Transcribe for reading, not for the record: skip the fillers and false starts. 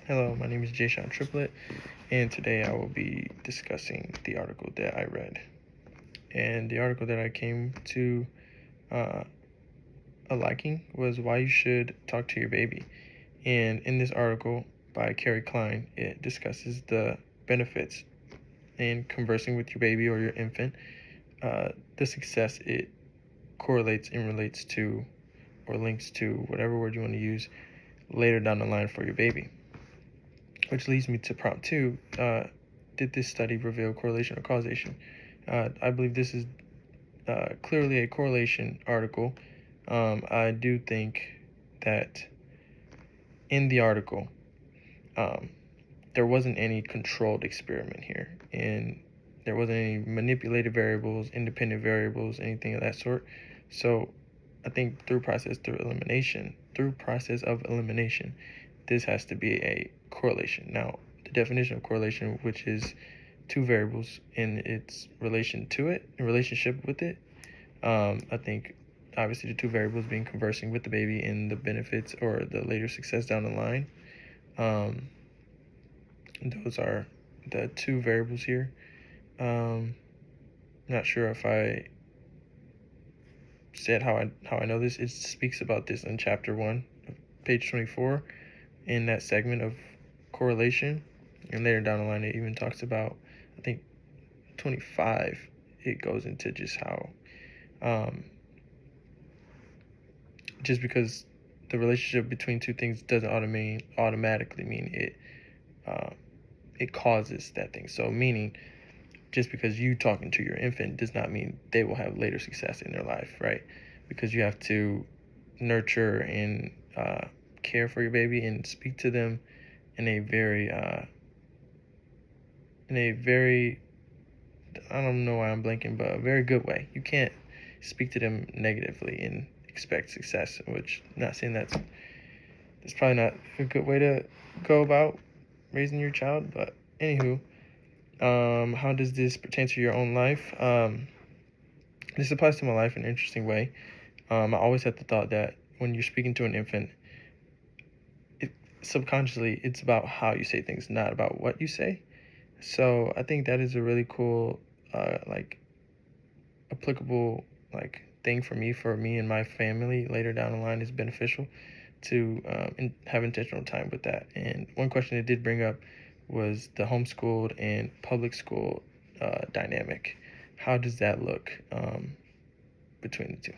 Hello, my name is Jayshawn Triplet, and today I will be discussing the article that I read. And the article that I came to a liking was Why You Should Talk to Your Baby. And in this article by Carrie Klein, it discusses the benefits in conversing with your baby or your infant, the success it correlates and relates to or links to, whatever word you want to use, later down the line for your baby. Which leads me to prompt 2. Did this study reveal correlation or causation? I believe this is clearly a correlation article. I do think that in the article, there wasn't any controlled experiment here, and there wasn't any manipulated variables, independent variables, anything of that sort. So I think through process of elimination, this has to be a correlation. Now, the definition of correlation, which is two variables in its relationship with it. I think obviously the two variables being conversing with the baby and the benefits or the later success down the line. Those are the two variables here. Not sure if I said how I know this. It speaks about this in chapter 1, page 24, in that segment of correlation, and later down the line it even talks about, I think 25, it goes into just how just because the relationship between two things doesn't automatically mean it causes that thing. So meaning, just because you talking to your infant does not mean they will have later success in their life, right? Because you have to nurture and care for your baby and speak to them in a very I don't know why I'm blanking, but a very good way. You can't speak to them negatively and expect success, which, not saying that's probably not a good way to go about raising your child, but anywho, how does this pertain to your own life? This applies to my life in an interesting way. I always had the thought that when you're speaking to an infant, subconsciously it's about how you say things, not about what you say. So I think that is a really cool, applicable thing for me and my family later down the line. Is beneficial to have intentional time with that. And one question it did bring up was the homeschooled and public school dynamic. How does that look between the two?